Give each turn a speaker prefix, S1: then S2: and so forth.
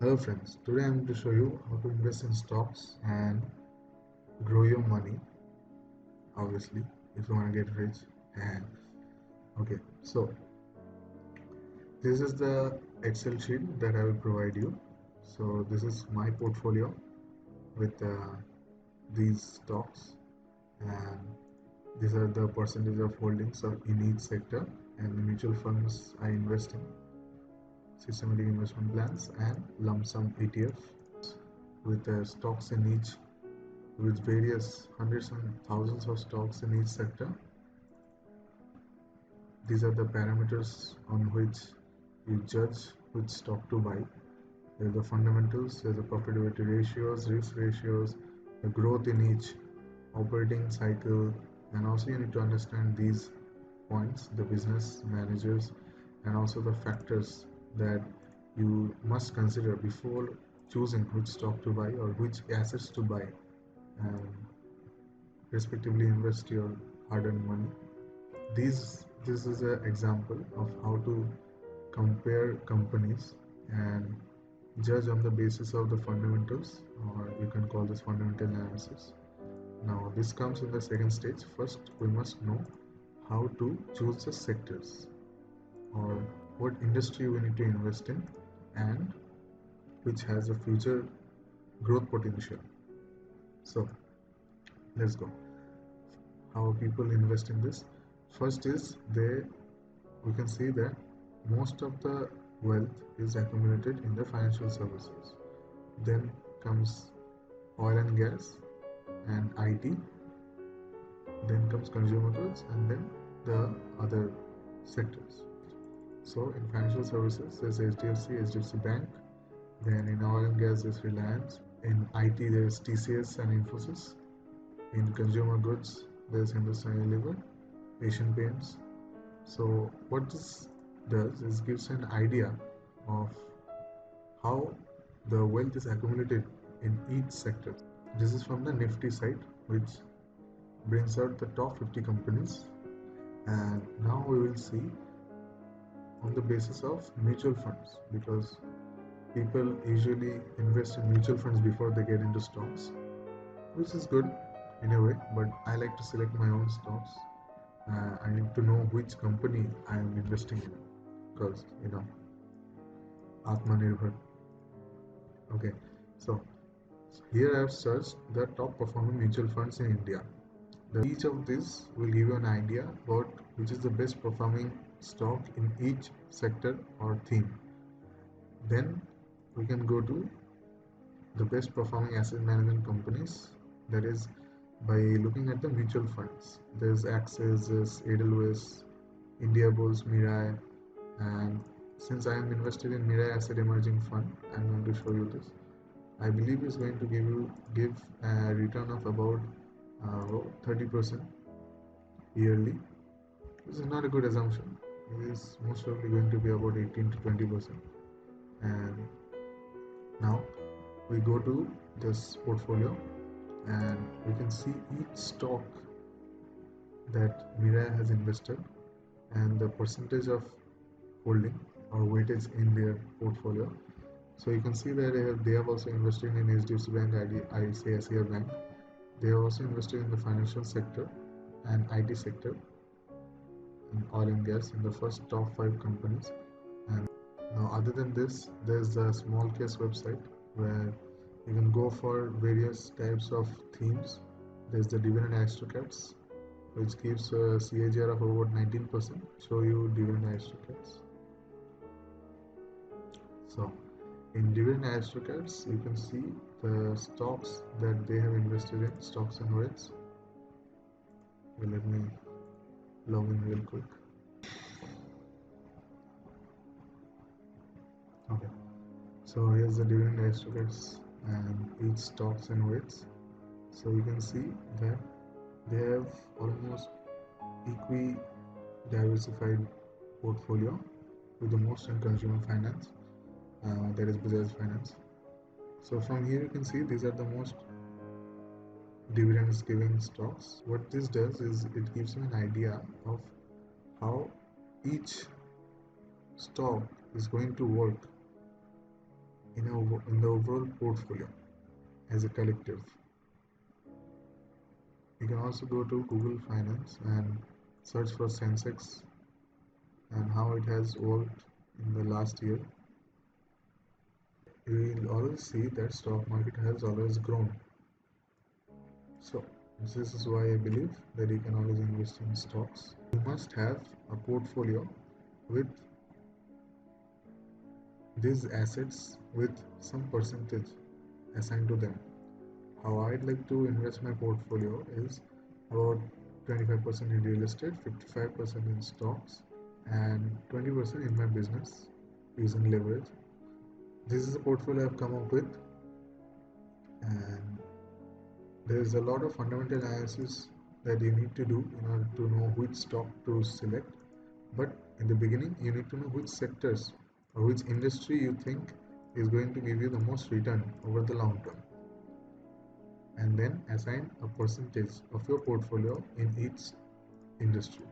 S1: Hello friends, today I'm going to show you how to invest in stocks and grow your money, obviously, if you want to get rich. And okay, so this is the Excel sheet that I will provide you. So this is my portfolio with these stocks, and these are the percentage of holdings in each sector and the mutual funds I invest in, systematic investment plans and lump sum ETF with stocks in each with various hundreds and thousands of stocks in each sector. These are the parameters on which you judge which stock to buy. There are the fundamentals, there are the profitability ratios, risk ratios, the growth in each operating cycle, and also you need to understand these points, the business managers, and also the factors that you must consider before choosing which stock to buy or which assets to buy, and respectively invest your hard-earned money. This is an example of how to compare companies and judge on the basis of the fundamentals, or you can call this fundamental analysis. Now this comes in the second stage. First we must know how to choose the sectors or what industry we need to invest in and which has a future growth potential. So let's go. How people invest in this? First is we can see that most of the wealth is accumulated in the financial services. Then comes oil and gas and IT. Then comes consumer goods and then the other sectors. So in financial services there's HDFC Bank. Then in oil and gas there's Reliance. In IT there's TCS and Infosys. In consumer goods there's Hindustan Unilever, Asian Paints. So what this does is gives an idea of how the wealth is accumulated in each sector. This is from the Nifty site, which brings out the top 50 companies, and now we will see on the basis of mutual funds, because people usually invest in mutual funds before they get into stocks, which is good in a way, but I like to select my own stocks. I need to know which company I am investing in, because Atmanirbhar. Okay, so here I have searched the top performing mutual funds in India. Each of these will give you an idea about which is the best performing stock in each sector or theme. Then we can go to the best performing asset management companies, that is by looking at the mutual funds. There's Axis, there's Edelweiss, Indiabulls, Mirae, and since I am invested in Mirae Asset Emerging Fund, I'm going to show you this. I believe it's going to give a return of about 30% yearly, which is not a good assumption. It is most probably going to be about 18 to 20%. And now we go to this portfolio and we can see each stock that Mirae has invested and the percentage of holding or weightage in their portfolio. So you can see that they have also invested in HDFC Bank, ICICI Bank. They have also invested in the financial sector and IT sector and oil and gas in the first top 5 companies. And now other than this, there's the small case website where you can go for various types of themes. There's the dividend aristocrats, which gives a CAGR of about 19%. Show you dividend aristocrats. So in dividend aristocrats, you can see the stocks that they have invested in, stocks and REITs. Okay, let me log in real quick. Okay, so here's the dividend aristocrats and each stocks and REITs. So you can see that they have almost equally diversified portfolio, with the most in consumer finance, that is Bajaj Finance. So from here you can see these are the most dividends giving stocks. What this does is it gives you an idea of how each stock is going to work in a in the overall portfolio as a collective. You can also go to Google Finance and search for Sensex and how it has worked in the last year. You will always see that stock market has always grown. So this is why I believe that you can always invest in stocks. You must have a portfolio with these assets with some percentage assigned to them. How I'd like to invest my portfolio is about 25% in real estate, 55% in stocks, and 20% in my business using leverage. This is a portfolio I've come up with, and there is a lot of fundamental analysis that you need to do in order to know which stock to select. But in the beginning, you need to know which sectors or which industry you think is going to give you the most return over the long term, and then assign a percentage of your portfolio in each industry.